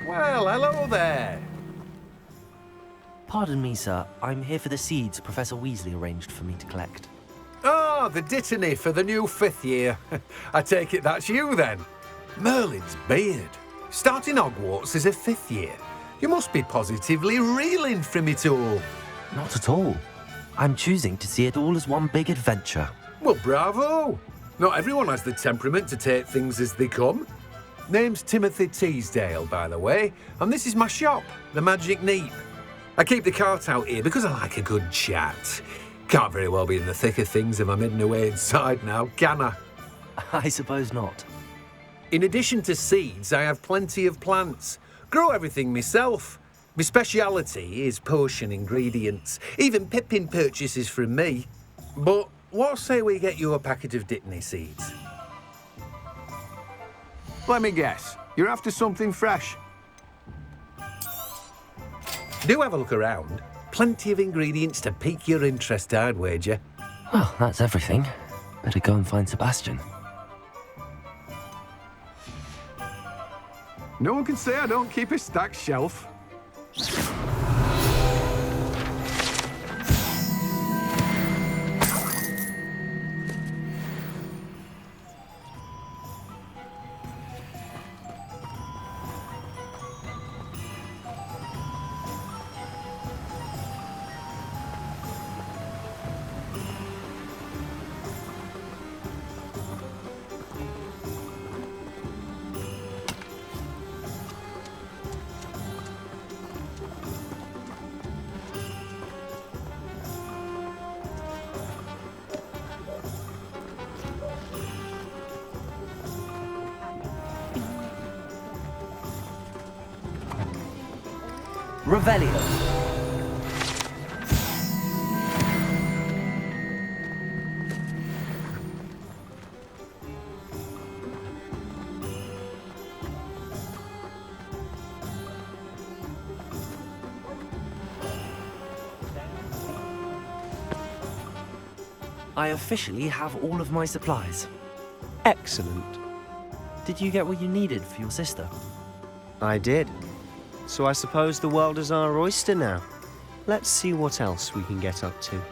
Well, hello there. Pardon me, sir. I'm here for the seeds Professor Weasley arranged for me to collect. Ah, the dittany for the new 5th year. I take it that's you, then. Merlin's beard. Starting Hogwarts as a 5th year. You must be positively reeling from it all. Not at all. I'm choosing to see it all as one big adventure. Well, bravo. Not everyone has the temperament to take things as they come. Name's Timothy Teasdale, by the way, and this is my shop, the Magic Neep. I keep the cart out here because I like a good chat. Can't very well be in the thick of things if I'm hidden away inside now, can I? I suppose not. In addition to seeds, I have plenty of plants. Grow everything myself. My speciality is potion ingredients. Even Pippin purchases from me. But what say we get you a packet of Dittany seeds? Let me guess. You're after something fresh. Do have a look around. Plenty of ingredients to pique your interest, I'd wager. Well, that's everything. Better go and find Sebastian. No one can say I don't keep a stacked shelf. Revelio. I officially have all of my supplies. Excellent. Did you get what you needed for your sister? I did. So I suppose the world is our oyster now. Let's see what else we can get up to.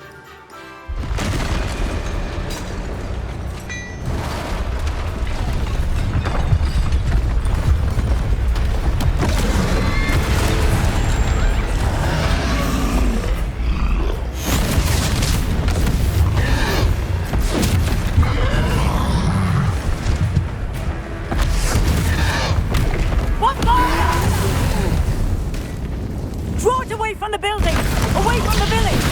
From the building! Away from the village!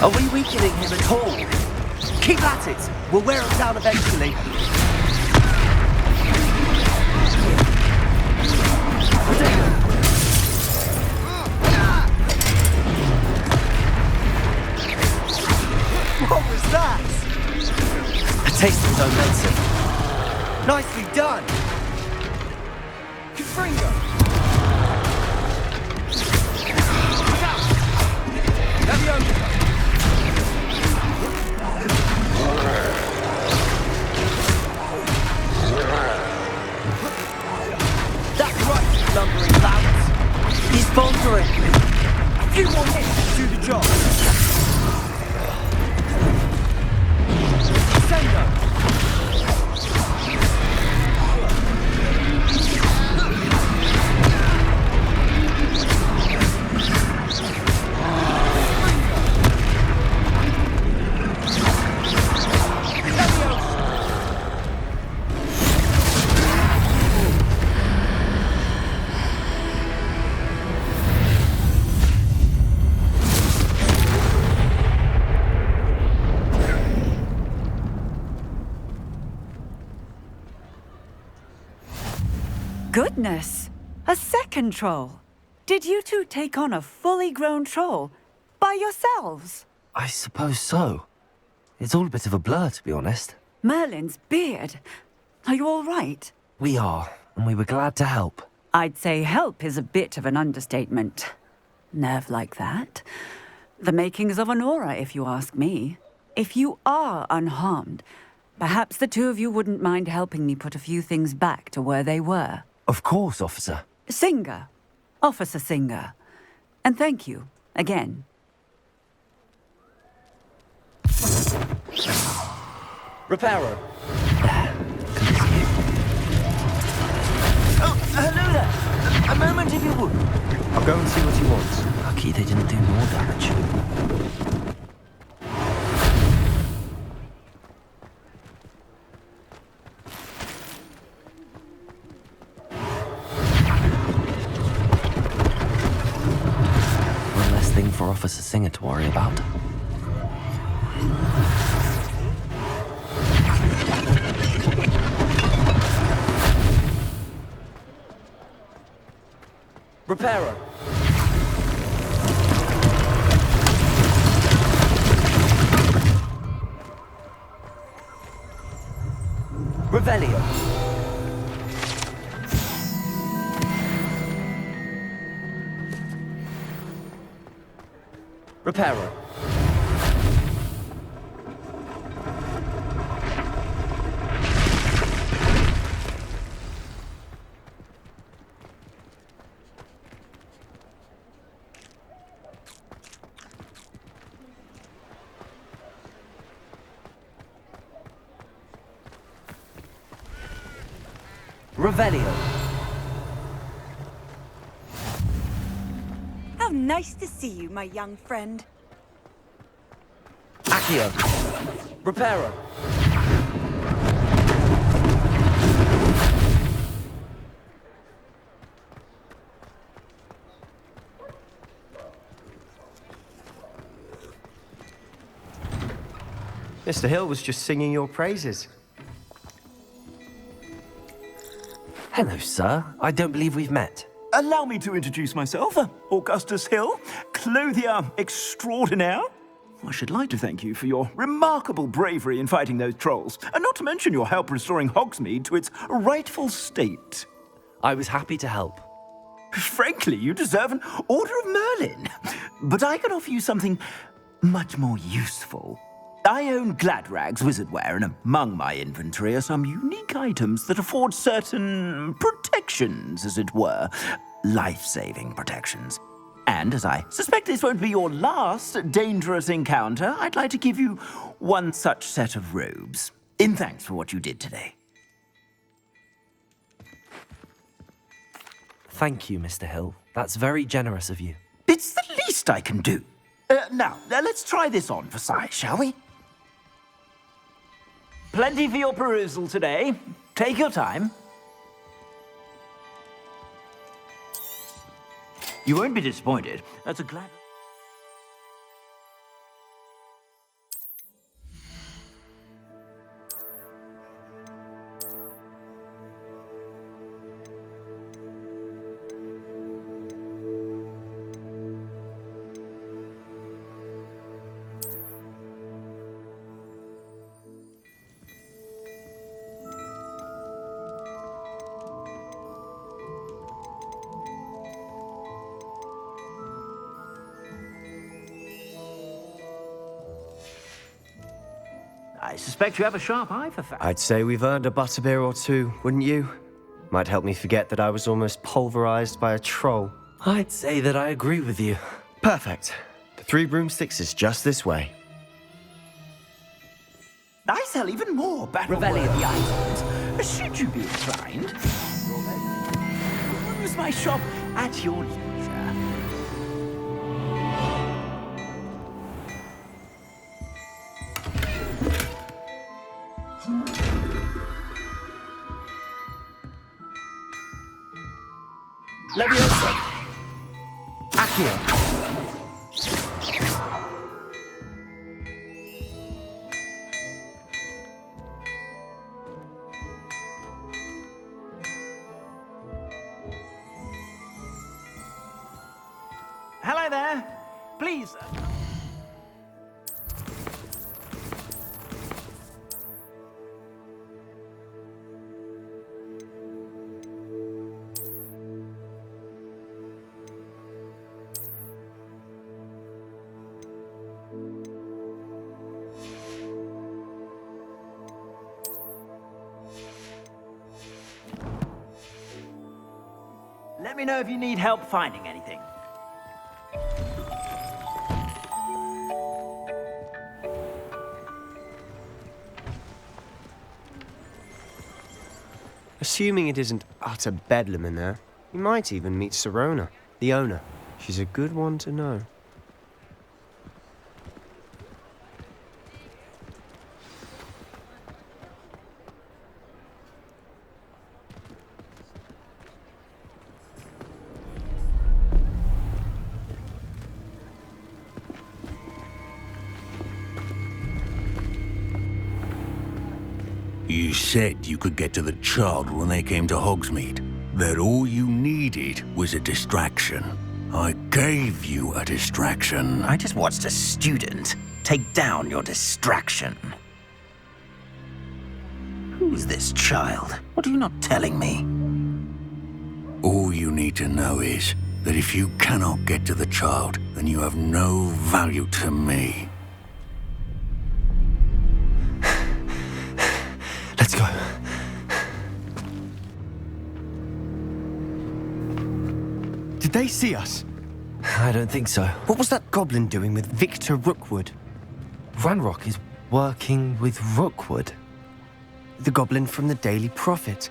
Are we weakening him at all? Keep at it! We'll wear him down eventually. What was that? A taste of his own medicine. Nicely done! Confringo! Look out! Leviosa! That's right, lumbering clouds. He's faltering. A few more hits to do the job. Sendo. Goodness! A second troll? Did you two take on a fully grown troll? By yourselves? I suppose so. It's all a bit of a blur, to be honest. Merlin's beard. Are you all right? We are, and we were glad to help. I'd say help is a bit of an understatement. Nerve like that. The makings of an aura, if you ask me. If you are unharmed, perhaps the two of you wouldn't mind helping me put a few things back to where they were. Of course, officer. Singer. Officer Singer. And thank you, again. Reparo. Oh, hello there. A moment if you would. I'll go and see what he wants. Lucky they didn't do more damage. One less thing for Officer Singer to worry about. Reparo. Revelio. Reparo. Revelio. How nice to see you, my young friend. Accio. Reparo. Mr. Hill was just singing your praises. Hello, sir. I don't believe we've met. Allow me to introduce myself, Augustus Hill, clothier extraordinaire. I should like to thank you for your remarkable bravery in fighting those trolls, and not to mention your help restoring Hogsmeade to its rightful state. I was happy to help. Frankly, you deserve an Order of Merlin. But I can offer you something much more useful. I own Gladrag's wizardware, and among my inventory are some unique items that afford certain protections, as it were. Life-saving protections. And as I suspect this won't be your last dangerous encounter, I'd like to give you one such set of robes, in thanks for what you did today. Thank you, Mr. Hill. That's very generous of you. It's the least I can do. Now, let's try this on for size, shall we? Plenty for your perusal today. Take your time. You won't be disappointed. That's a glad... I suspect you have a sharp eye for facts. I'd say we've earned a butterbeer or two, wouldn't you? Might help me forget that I was almost pulverized by a troll. I'd say that I agree with you. Perfect. The 3 broomsticks is just this way. I sell even more battle-worthy items. Should you be inclined, use my shop at your leisure. Leviosa. Accio. Hello there. Please. Let me know if you need help finding anything. Assuming it isn't utter bedlam in there, you might even meet Sirona, the owner. She's a good one to know. You said you could get to the child when they came to Hogsmeade. That all you needed was a distraction. I gave you a distraction. I just watched a student take down your distraction. Who's this child? What are you not telling me? All you need to know is that if you cannot get to the child, then you have no value to me. Let's go. Did they see us? I don't think so. What was that goblin doing with Victor Rookwood? Ranrock is working with Rookwood. The goblin from the Daily Prophet.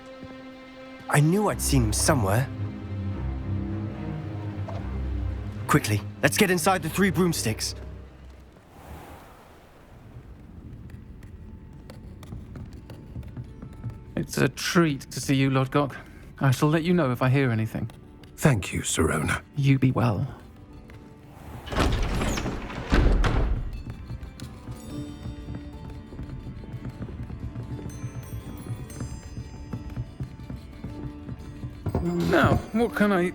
I knew I'd seen him somewhere. Quickly, let's get inside the Three Broomsticks. It's a treat to see you, Lodgok. I shall let you know if I hear anything. Thank you, Sirona. You be well. Now, what can I...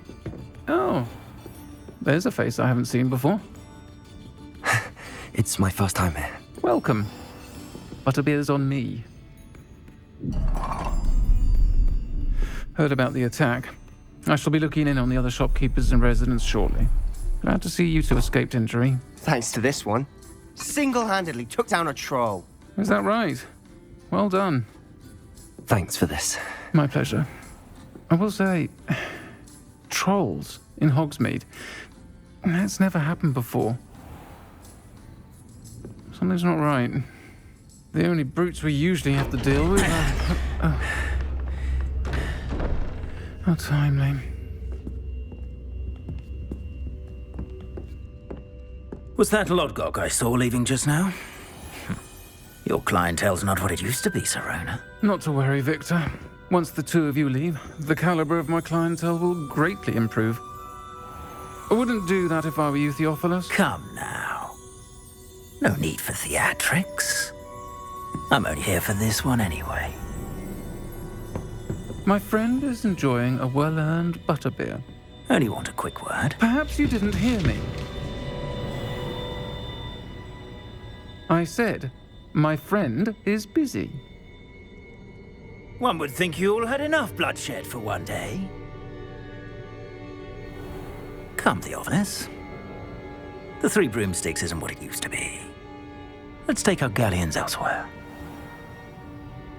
Oh, there's a face I haven't seen before. It's my first time here. Welcome. Butterbeer's on me. Heard about the attack. I shall be looking in on the other shopkeepers and residents shortly. Glad to see you two escaped injury. Thanks to this one. Single-handedly took down a troll. Is that right? Well done. Thanks for this. My pleasure. I will say, trolls in Hogsmeade. That's never happened before. Something's not right. The only brutes we usually have to deal with are... How timely. Was that Lodgok I saw leaving just now? Your clientele's not what it used to be, Sirona. Not to worry, Victor. Once the two of you leave, the caliber of my clientele will greatly improve. I wouldn't do that if I were you, Theophilus. Come now. No need for theatrics. I'm only here for this one anyway. My friend is enjoying a well-earned butterbeer. Only want a quick word. Perhaps you didn't hear me. I said, my friend is busy. One would think you all had enough bloodshed for one day. Come, Theophilus. The Three Broomsticks isn't what it used to be. Let's take our galleons elsewhere.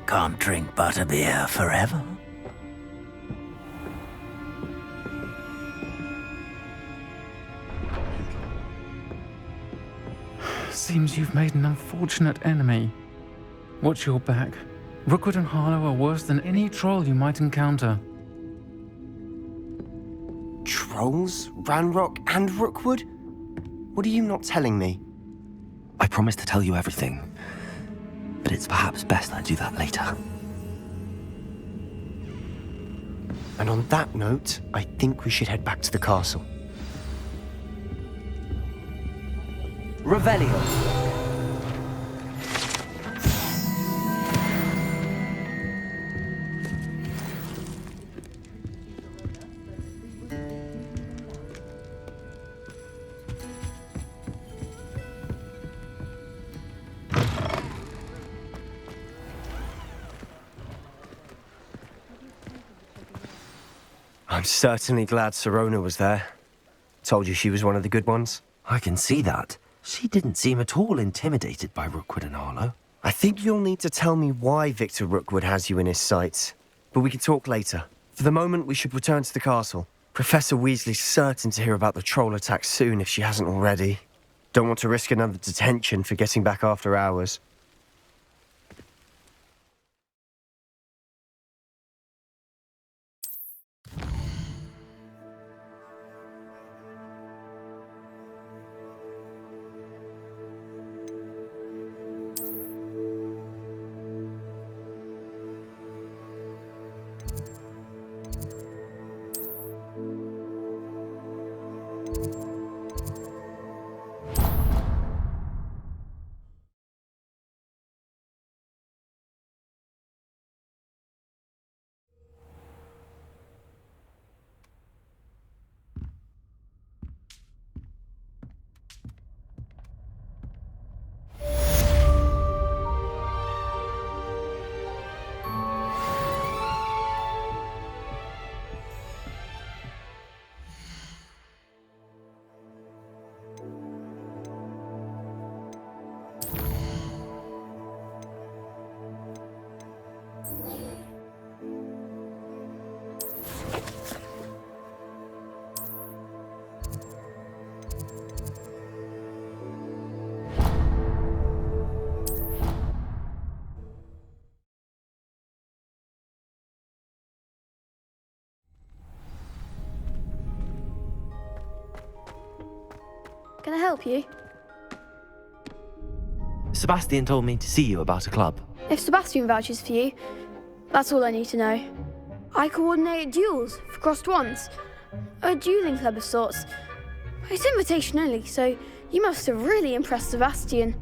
Can't drink butterbeer forever. Seems you've made an unfortunate enemy. Watch your back. Rookwood and Harlow are worse than any troll you might encounter. Trolls? Ranrock and Rookwood? What are you not telling me? I promise to tell you everything, but it's perhaps best I do that later. And on that note, I think we should head back to the castle. Revelio. I'm certainly glad Sirona was there. Told you she was one of the good ones. I can see that. She didn't seem at all intimidated by Rookwood and Arlo. I think you'll need to tell me why Victor Rookwood has you in his sights. But we can talk later. For the moment, we should return to the castle. Professor Weasley's certain to hear about the troll attack soon if she hasn't already. Don't want to risk another detention for getting back after hours. Can I help you? Sebastian told me to see you about a club. If Sebastian vouches for you, that's all I need to know. I coordinate duels for crossed wands. A dueling club of sorts. It's invitation only, so you must have really impressed Sebastian.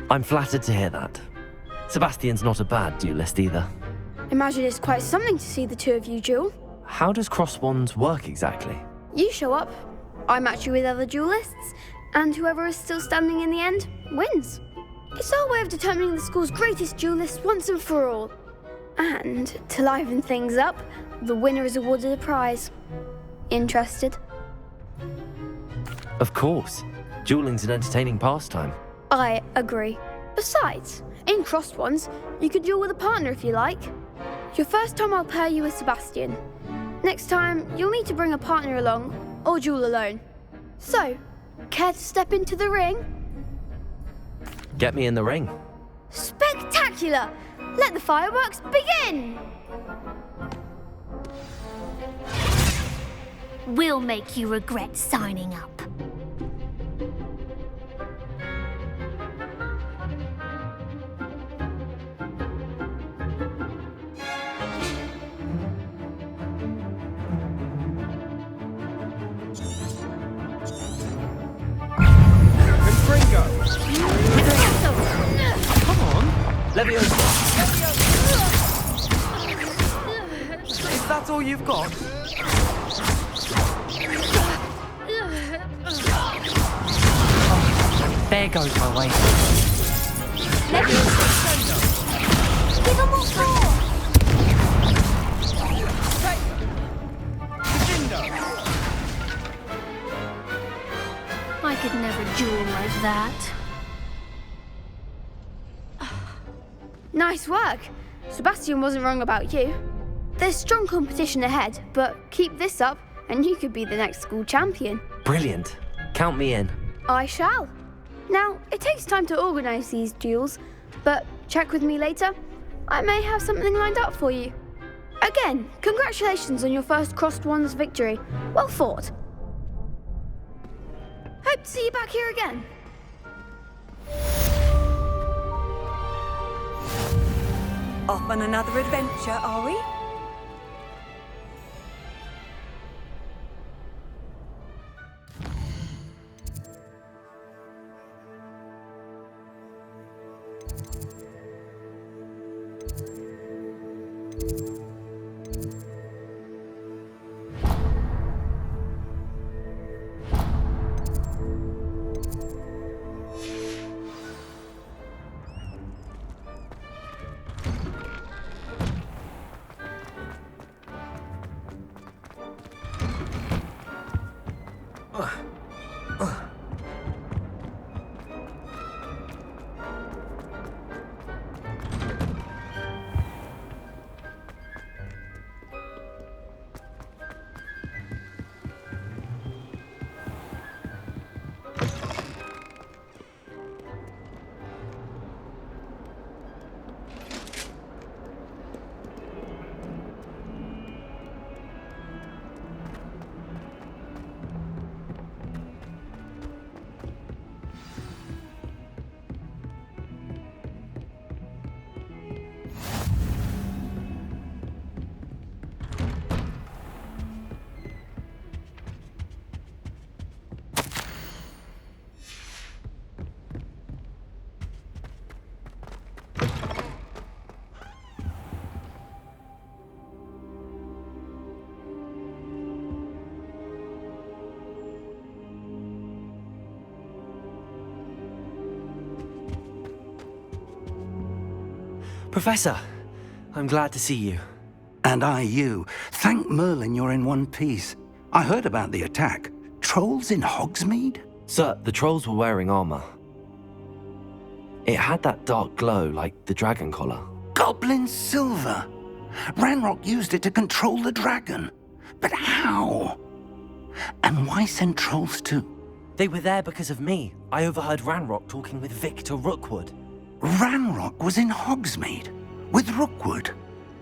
I'm flattered to hear that. Sebastian's not a bad duelist either. Imagine it's quite something to see the two of you duel. How does cross wands work exactly? You show up, I match you with other duelists, and whoever is still standing in the end wins. It's our way of determining the school's greatest duelist once and for all. And to liven things up, the winner is awarded a prize. Interested? Of course. Dueling's an entertaining pastime. I agree. Besides, in crossed ones, you could duel with a partner if you like. Your first time I'll pair you with Sebastian. Next time, you'll need to bring a partner along, or duel alone. So, care to step into the ring? Get me in the ring. Spectacular! Let the fireworks begin! We'll make you regret signing up. Come on. Leviosa. Is that all you've got? There goes my way. Give them all four! I could never duel like that. Nice work! Sebastian wasn't wrong about you. There's strong competition ahead, but keep this up and you could be the next school champion. Brilliant. Count me in. I shall. Now, it takes time to organise these duels, but check with me later. I may have something lined up for you. Again, congratulations on your first crossed wands victory. Well fought. Hope to see you back here again. Off on another adventure, are we? Professor, I'm glad to see you. And I you. Thank Merlin you're in one piece. I heard about the attack. Trolls in Hogsmeade? Sir, the trolls were wearing armor. It had that dark glow like the dragon collar. Goblin silver! Ranrock used it to control the dragon. But how? And why send trolls too? They were there because of me. I overheard Ranrock talking with Victor Rookwood. Ranrock was in Hogsmeade? With Rookwood?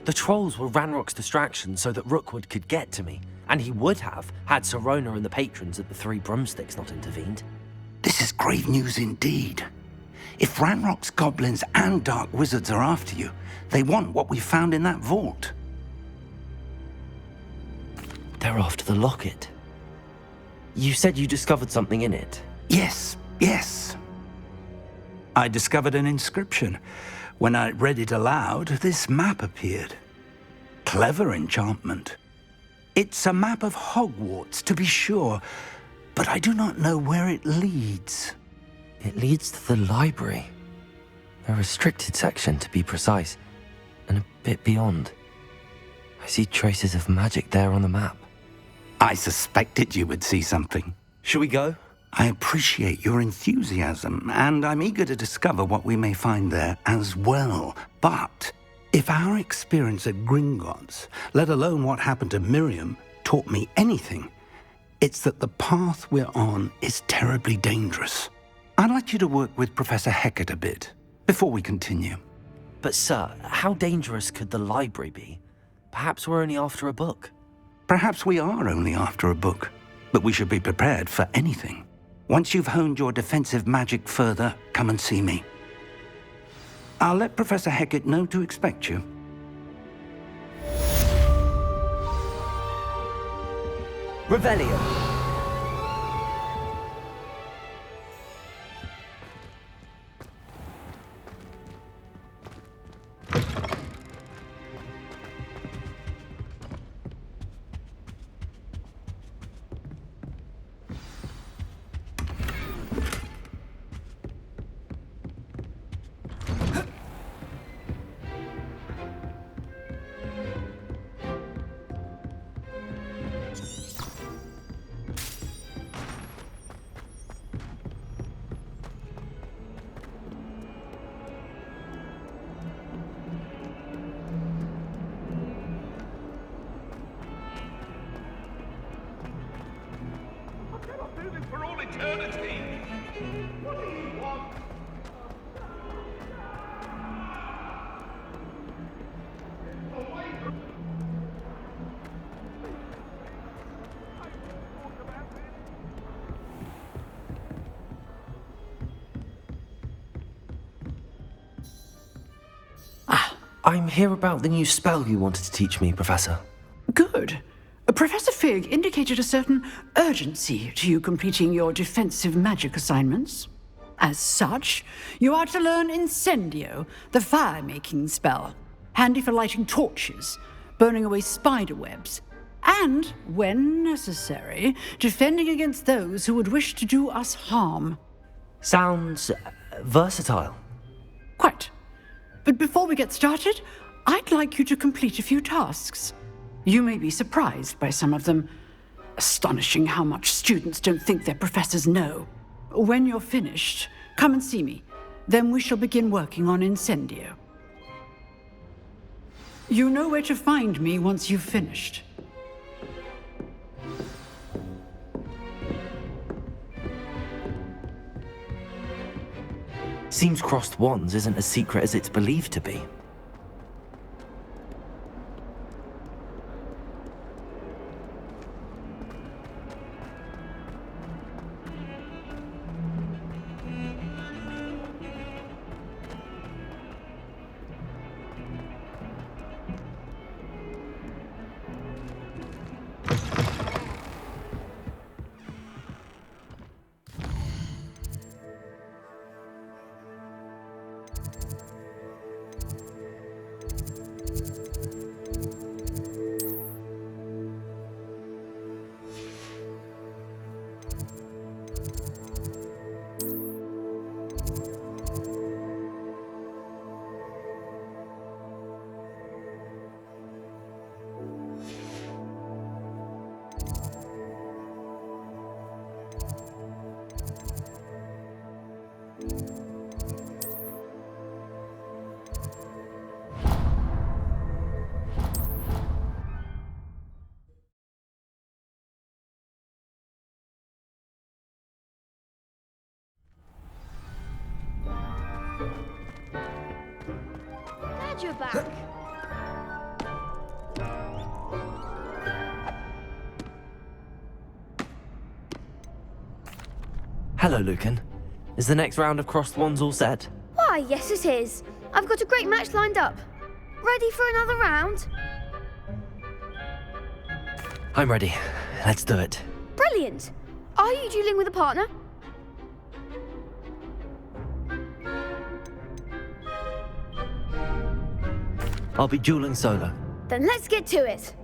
The trolls were Ranrock's distraction so that Rookwood could get to me. And he would have, had Sirona and the patrons at the Three Broomsticks not intervened. This is grave news indeed. If Ranrock's goblins and dark wizards are after you, they want what we found in that vault. They're after the locket. You said you discovered something in it. Yes. I discovered an inscription. When I read it aloud, this map appeared. Clever enchantment. It's a map of Hogwarts, to be sure, but I do not know where it leads. It leads to the library. A restricted section, to be precise, and a bit beyond. I see traces of magic there on the map. I suspected you would see something. Shall we go? I appreciate your enthusiasm, and I'm eager to discover what we may find there as well. But if our experience at Gringotts, let alone what happened to Miriam, taught me anything, it's that the path we're on is terribly dangerous. I'd like you to work with Professor Hecat a bit, before we continue. But sir, how dangerous could the library be? Perhaps we're only after a book. Perhaps we are only after a book, but we should be prepared for anything. Once you've honed your defensive magic further, come and see me. I'll let Professor Hecat know to expect you. Revelio. For all eternity. What do you want? I'm here about the new spell you wanted to teach me, Professor. Good. Professor Fig indicated a certain urgency to you completing your defensive magic assignments. As such, you are to learn Incendio, the fire-making spell, handy for lighting torches, burning away spider webs, and, when necessary, defending against those who would wish to do us harm. Sounds versatile. Quite. But before we get started, I'd like you to complete a few tasks. You may be surprised by some of them. Astonishing how much students don't think their professors know. When you're finished, come and see me. Then we shall begin working on Incendio. You know where to find me once you've finished. Seems crossed wands isn't as secret as it's believed to be. Glad you're back. Hello, Lucan. Is the next round of crossed wands all set? Why, yes it is. I've got a great match lined up. Ready for another round? I'm ready. Let's do it. Brilliant. Are you dueling with a partner? I'll be dueling solo. Then let's get to it.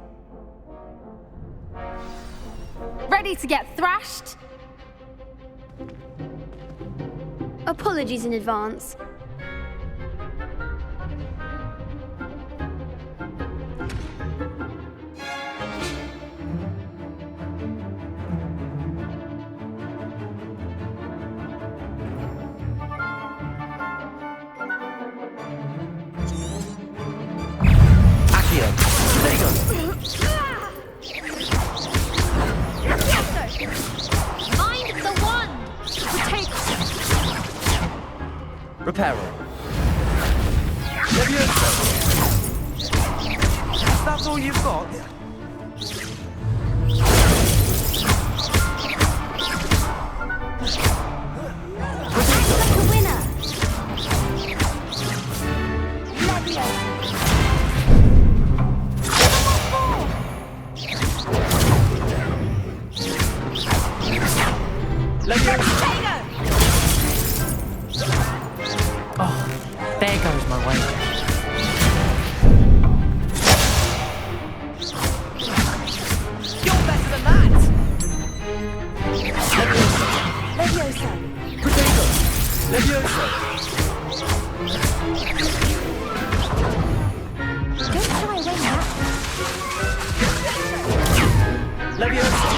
Ready to get thrashed? Apologies in advance. Mind the wand! Take Reparo. That's all you've got? the winner! Leviosa! Oh, there goes my way. You're better than that! Leviosa! Potato! Leviosa! Don't try win that. Leviosa!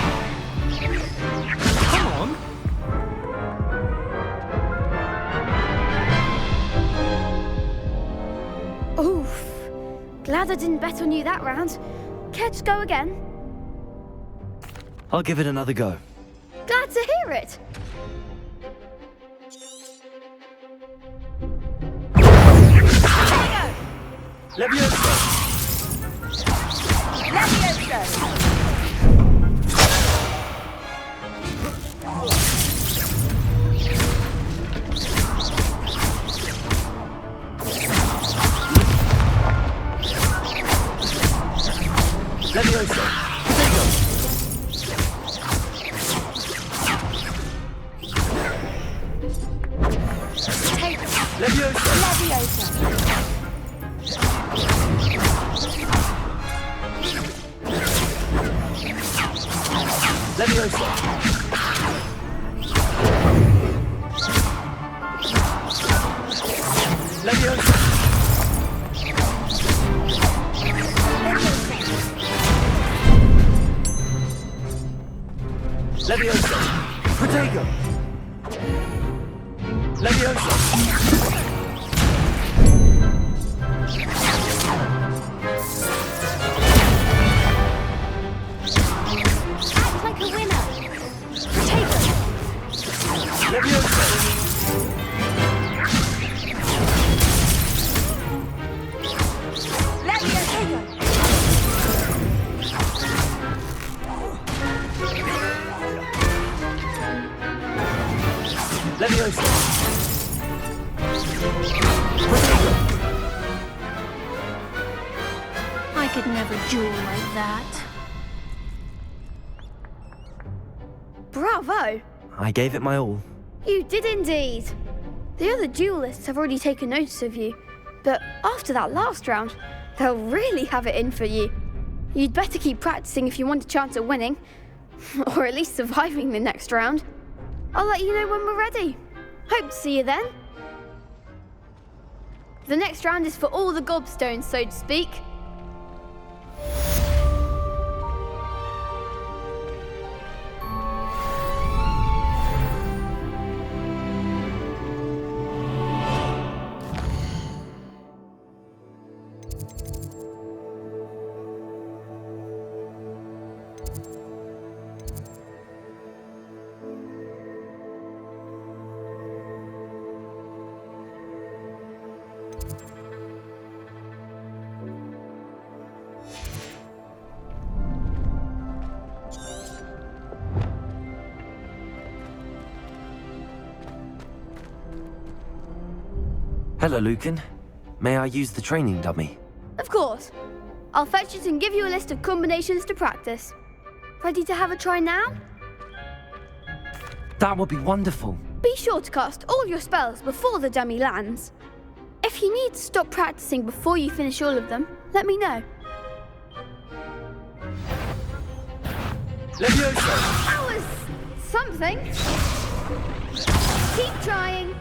Come on! Oof. Glad I didn't bet on you that round. Care to go again? I'll give it another go. Glad to hear it. Leviosa! Leviosa! Potato! Leviosa! Leviosa! Leviosa! Leviosa! Protego! Leviosa! Act like a winner! Take it! Leviosa! Leviosa! Protego! I could never duel like that. Bravo. I gave it my all. You did indeed. The other duelists have already taken notice of you, but after that last round, they'll really have it in for you. You'd better keep practicing if you want a chance at winning, or at least surviving the next round. I'll let you know when we're ready. Hope to see you then. The next round is for all the gobstones, so to speak. Hello, Lucan. May I use the training dummy? Of course. I'll fetch it and give you a list of combinations to practice. Ready to have a try now? That would be wonderful. Be sure to cast all your spells before the dummy lands. If you need to stop practicing before you finish all of them, let me know. Levioso! That was something. Keep trying.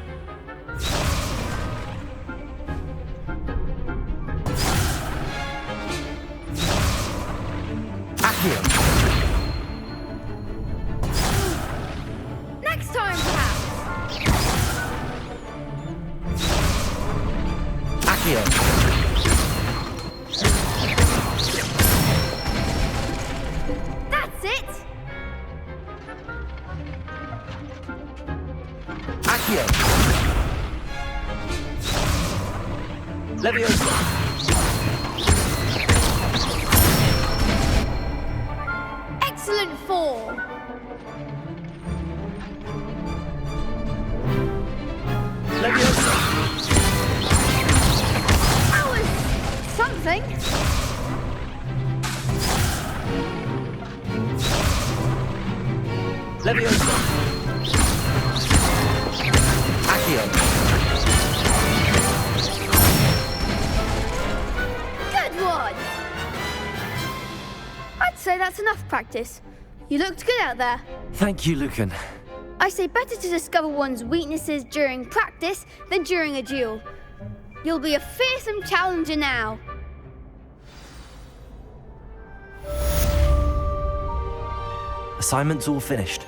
Accio! Next time, perhaps. Accio! That's it. Accio! Levioso! Excellent form. Levioso! That was something. Levioso! Accio! Good one. I'd say that's enough practice. You looked good out there. Thank you, Lucan. I say better to discover one's weaknesses during practice than during a duel. You'll be a fearsome challenger now. Assignment's all finished.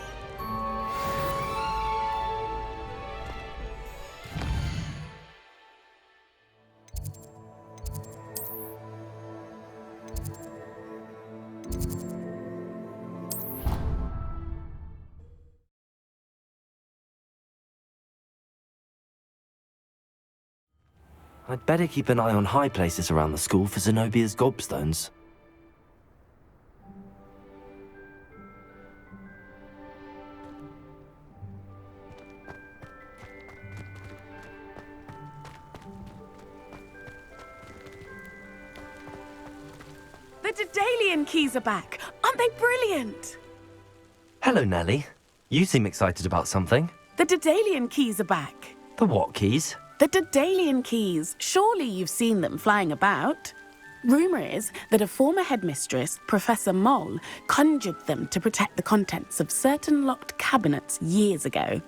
I'd better keep an eye on high places around the school for Zenobia's gobstones. The Daedalian keys are back. Aren't they brilliant? Hello, Nellie. You seem excited about something. The Daedalian keys are back. The what keys? The Daedalian keys. Surely you've seen them flying about. Rumour is that a former headmistress, Professor Moll, conjured them to protect the contents of certain locked cabinets years ago.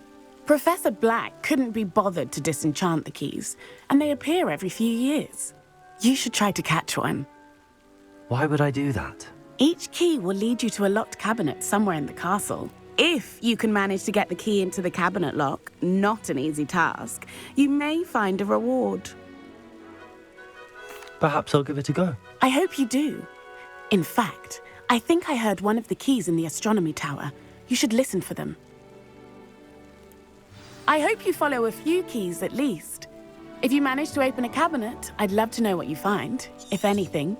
Professor Black couldn't be bothered to disenchant the keys, and they appear every few years. You should try to catch one. Why would I do that? Each key will lead you to a locked cabinet somewhere in the castle. If you can manage to get the key into the cabinet lock, not an easy task, you may find a reward. Perhaps I'll give it a go. I hope you do. In fact, I think I heard one of the keys in the astronomy tower. You should listen for them. I hope you follow a few keys at least. If you manage to open a cabinet, I'd love to know what you find, if anything.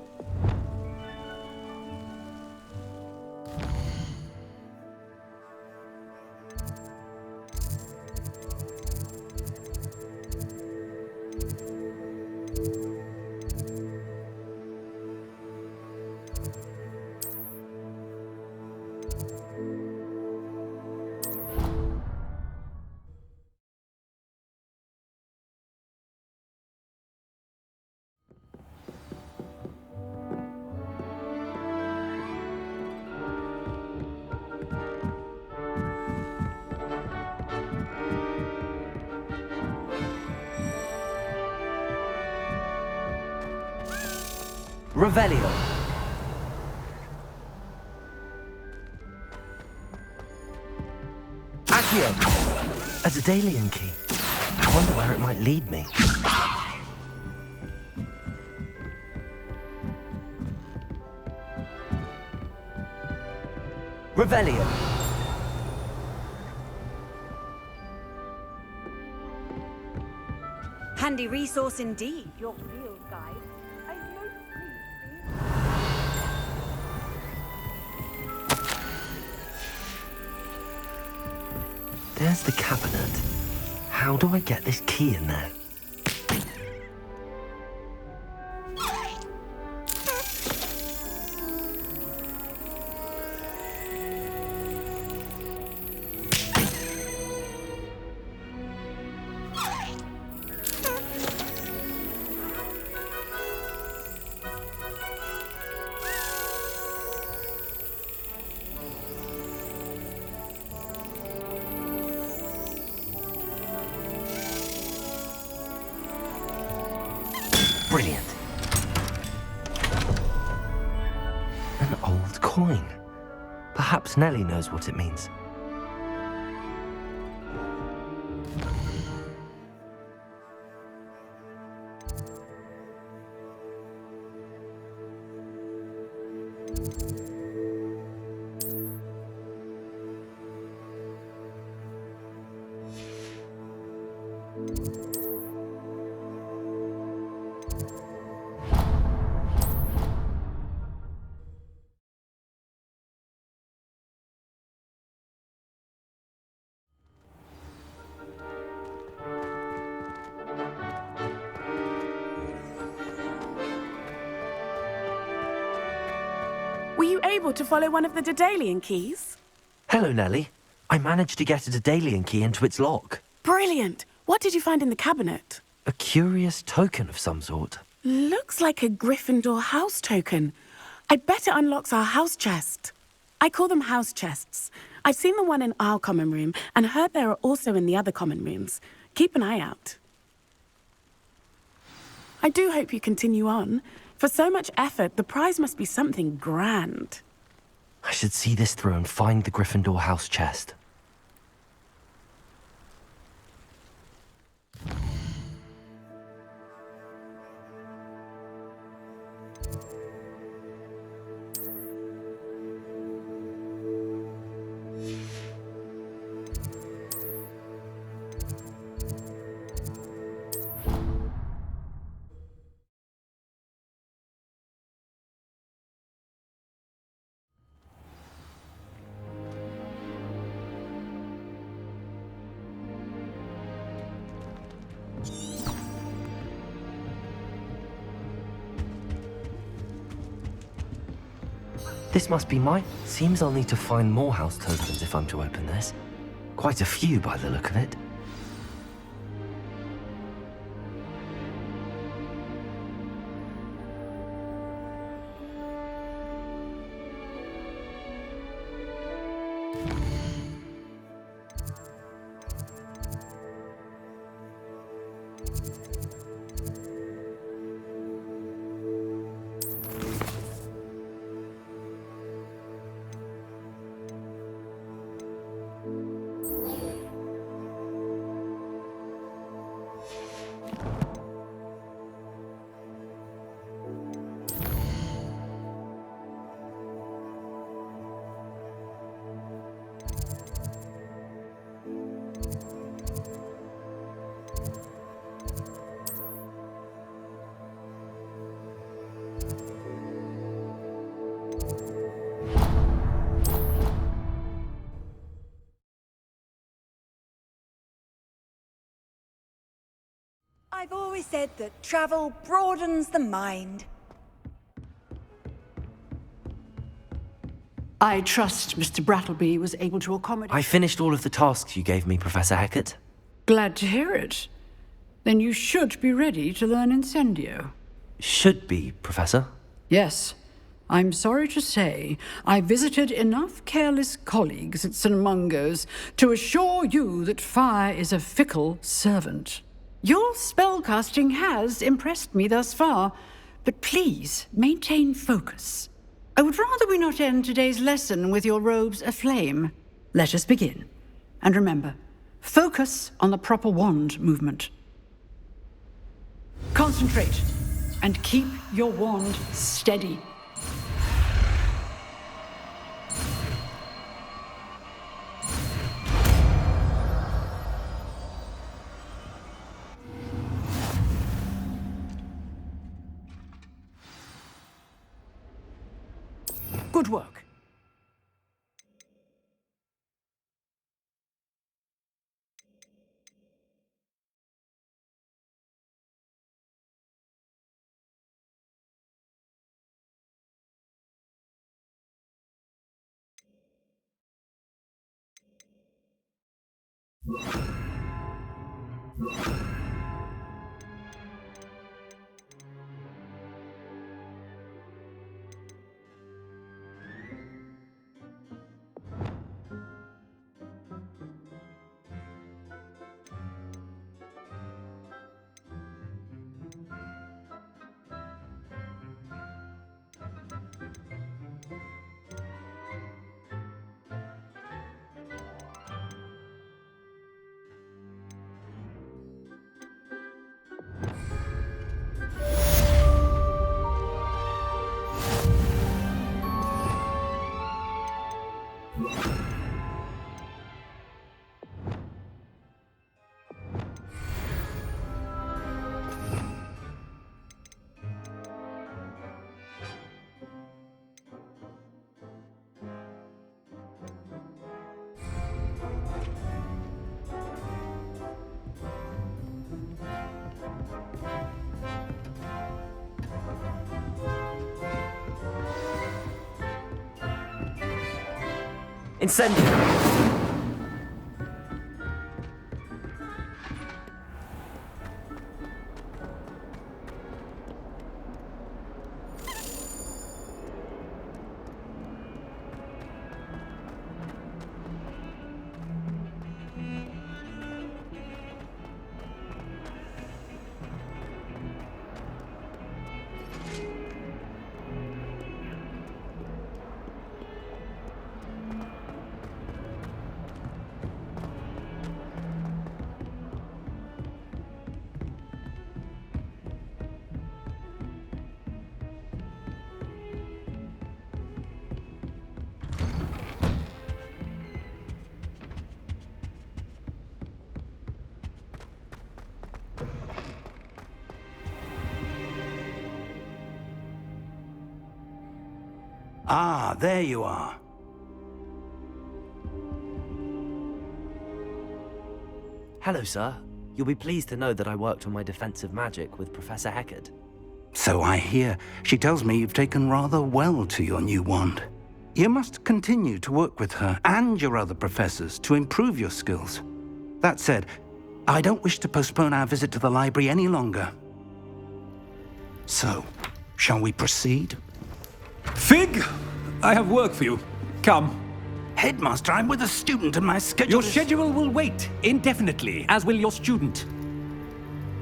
Revelio. Accio. A Daedalian key. I wonder where it might lead me. Revelio. Handy resource indeed, your field guide. I'm most There's the cabinet. How do I get this key in there? Brilliant. An old coin. Perhaps Nellie knows what it means. Were you able to follow one of the Daedalian keys? Hello, Nellie. I managed to get a Daedalian key into its lock. Brilliant. What did you find in the cabinet? A curious token of some sort. Looks like a Gryffindor house token. I bet it unlocks our house chest. I call them house chests. I've seen the one in our common room and heard there are also in the other common rooms. Keep an eye out. I do hope you continue on. For so much effort, the prize must be something grand. I should see this through and find the Gryffindor house chest. This must be mine. Seems I'll need to find more house tokens if I'm to open this. Quite a few by the look of it. I've always said that travel broadens the mind. I trust Mr. Brattleby was able to accommodate... I finished all of the tasks you gave me, Professor Hecat. Glad to hear it. Then you should be ready to learn Incendio. Should be, Professor. Yes. I'm sorry to say, I visited enough careless colleagues at St. Mungo's to assure you that fire is a fickle servant. Your spellcasting has impressed me thus far, but please maintain focus. I would rather we not end today's lesson with your robes aflame. Let us begin. And remember, focus on the proper wand movement. Concentrate, and keep your wand steady. Good work. Incendio! Ah, there you are. Hello, sir. You'll be pleased to know that I worked on my defensive magic with Professor Heckard. So I hear. She tells me you've taken rather well to your new wand. You must continue to work with her and your other professors to improve your skills. That said, I don't wish to postpone our visit to the library any longer. So, shall we proceed? Fig! I have work for you. Come. Headmaster, I'm with a student and my schedule Your schedule will wait indefinitely, as will your student.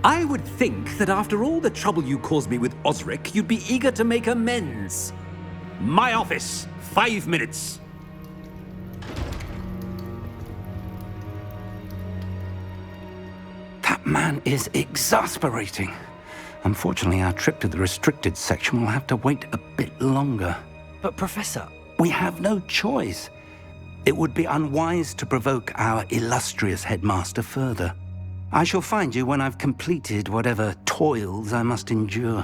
I would think that after all the trouble you caused me with Osric, you'd be eager to make amends. My office, 5 minutes. That man is exasperating. Unfortunately, our trip to the restricted section will have to wait a bit longer. But, Professor... We have no choice. It would be unwise to provoke our illustrious headmaster further. I shall find you when I've completed whatever toils I must endure.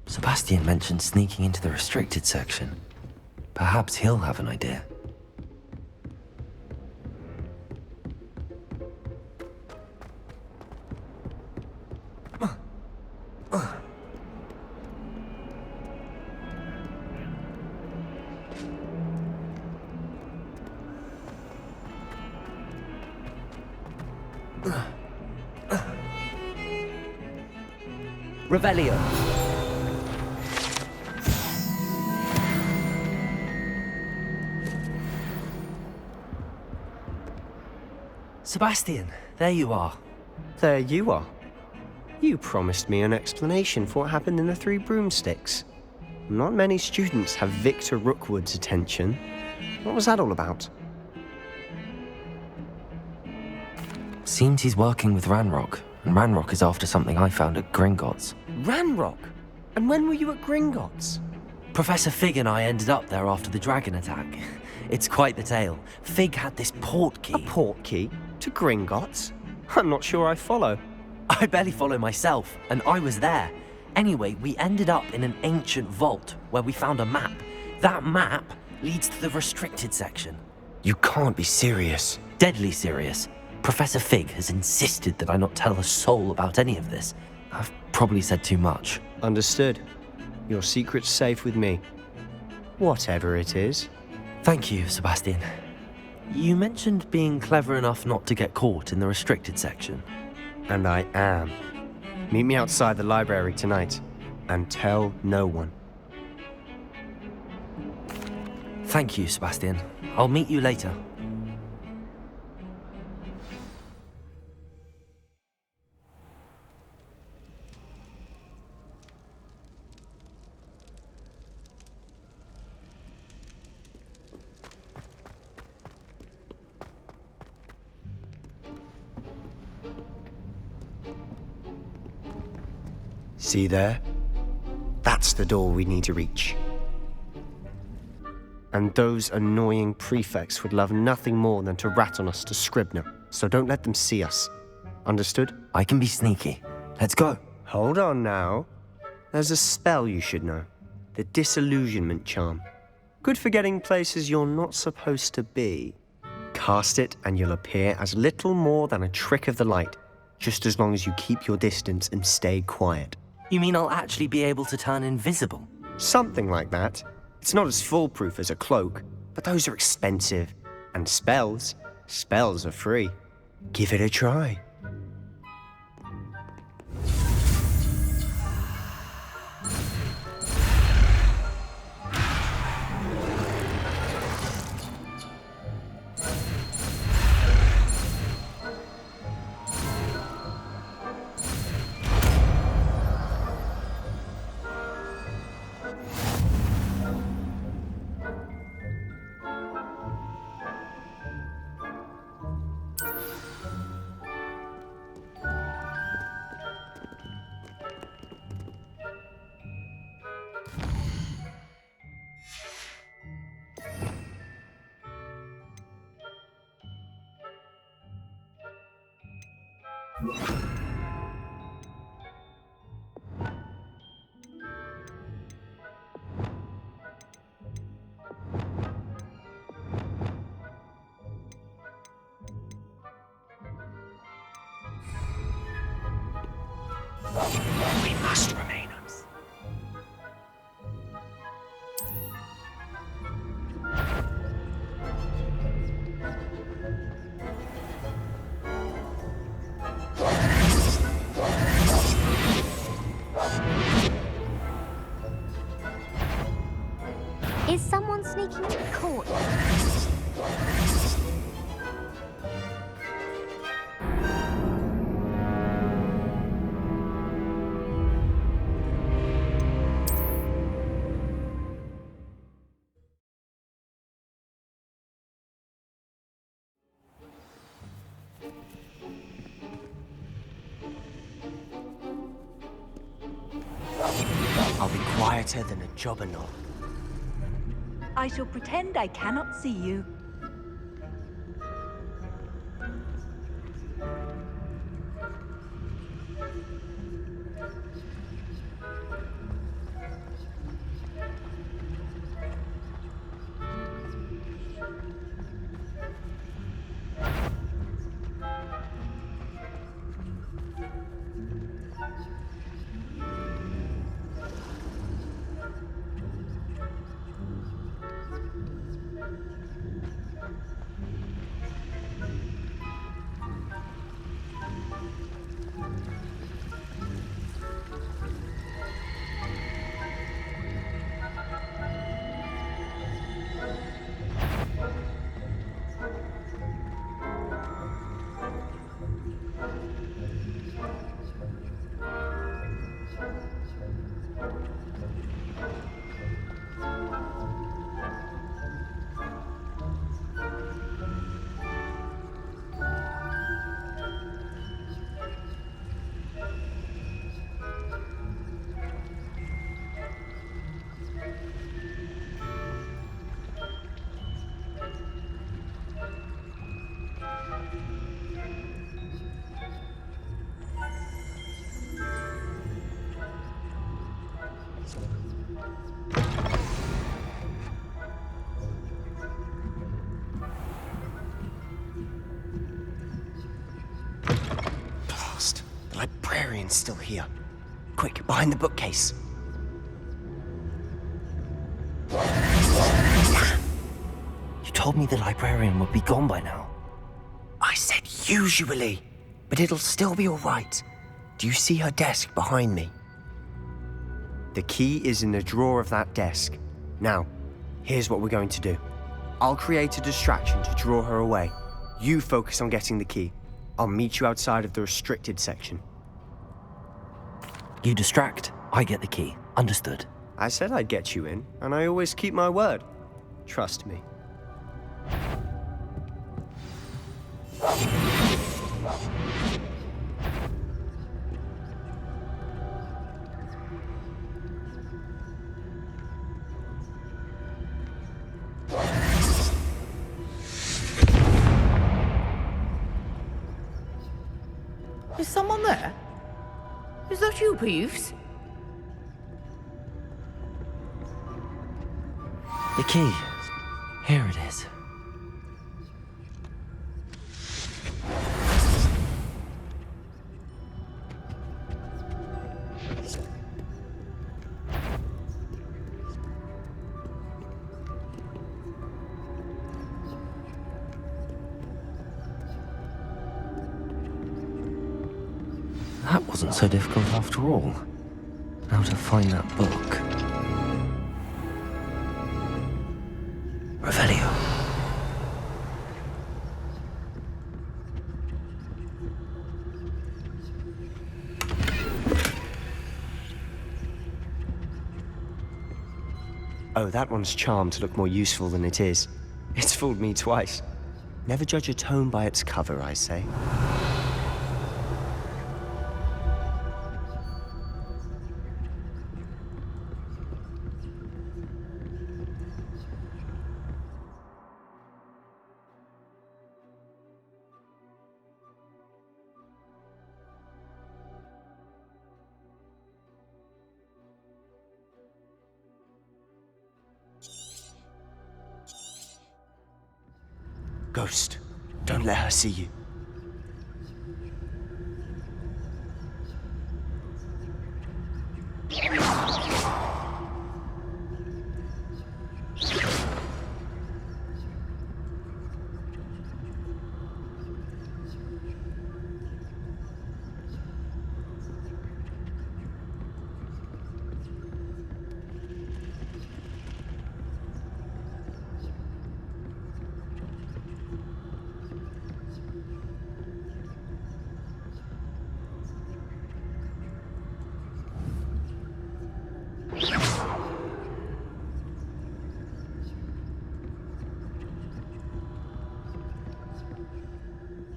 Sebastian mentioned sneaking into the restricted section. Perhaps he'll have an idea. Revelio. Sebastian, there you are. There you are. You promised me an explanation for what happened in the Three Broomsticks. Not many students have Victor Rookwood's attention. What was that all about? Seems he's working with Ranrock, and Ranrock is after something I found at Gringotts. Ranrock? And when were you at Gringotts? Professor Fig and I ended up there after the dragon attack. It's quite the tale. Fig had this port key. A port key? To Gringotts? I'm not sure I follow. I barely follow myself, and I was there. Anyway, we ended up in an ancient vault where we found a map. That map leads to the restricted section. You can't be serious. Deadly serious. Professor Fig has insisted that I not tell a soul about any of this. I've probably said too much. Understood. Your secret's safe with me. Whatever it is. Thank you, Sebastian. You mentioned being clever enough not to get caught in the restricted section. And I am. Meet me outside the library tonight, and tell no one. Thank you, Sebastian. I'll meet you later. See there? That's the door we need to reach. And those annoying prefects would love nothing more than to rat on us to Scribner, so don't let them see us. Understood? I can be sneaky. Let's go. Hold on now. There's a spell you should know. The disillusionment charm. Good for getting places you're not supposed to be. Cast it and you'll appear as little more than a trick of the light, just as long as you keep your distance and stay quiet. You mean I'll actually be able to turn invisible? Something like that. It's not as foolproof as a cloak, but those are expensive. And spells are free. Give it a try. We must remain us. Is someone sneaking in the court? I'll be quieter than a jobberknoll. I shall pretend I cannot see you. Blast! The librarian's still here. Quick, behind the bookcase. You told me the librarian would be gone by now. I said usually, but it'll still be all right. Do you see her desk behind me? The key is in the drawer of that desk. Now, here's what we're going to do. I'll create a distraction to draw her away. You focus on getting the key. I'll meet you outside of the restricted section. You distract, I get the key. Understood. I said I'd get you in, and I always keep my word. Trust me. Is someone there? Is that you, Peeves? The key. Here it is. That wasn't so difficult after all. Now to find that book. Revelio. Oh, that one's charmed to look more useful than it is. It's fooled me twice. Never judge a tome by its cover, I say. Ghost, don't let her see you.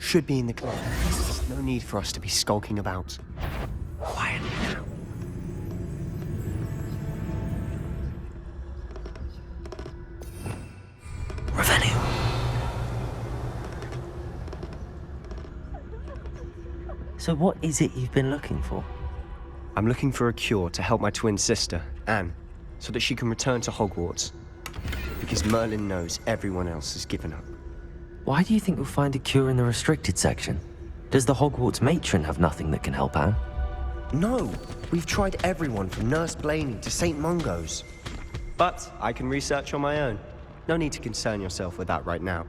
Should be in the closet. No need for us to be skulking about. Quiet now. Revelio. So what is it you've been looking for? I'm looking for a cure to help my twin sister, Anne, so that she can return to Hogwarts. Because Merlin knows everyone else has given up. Why do you think we'll find a cure in the restricted section? Does the Hogwarts matron have nothing that can help Anne? No! We've tried everyone from Nurse Blaney to St. Mungo's. But I can research on my own. No need to concern yourself with that right now.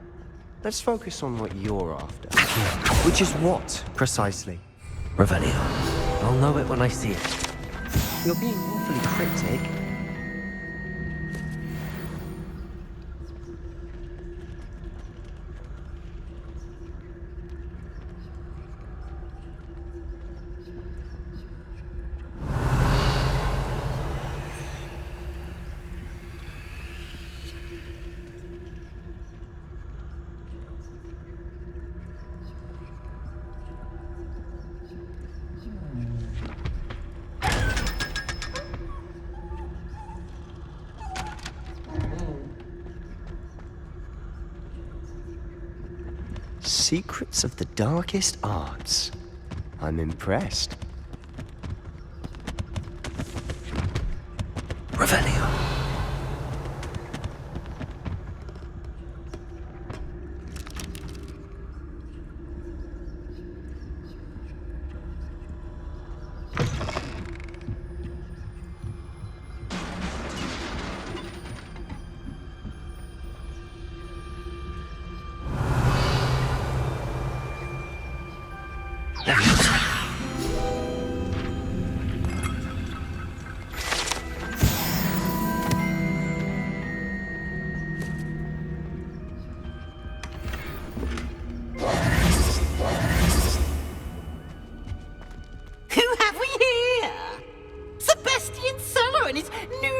Let's focus on what you're after. Which is what, precisely? Revelio. I'll know it when I see it. You're being awfully cryptic. Secrets of the darkest arts. I'm impressed. Revelio.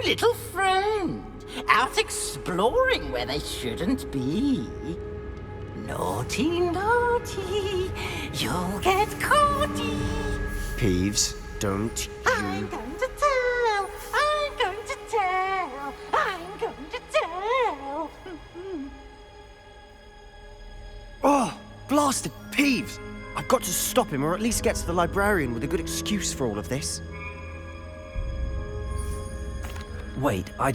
Little friend, out exploring where they shouldn't be. Naughty, naughty, you'll get caughty. Peeves, don't you... I'm going to tell, I'm going to tell, I'm going to tell. Oh, blasted Peeves! I've got to stop him, or at least get to the librarian with a good excuse for all of this. Wait, I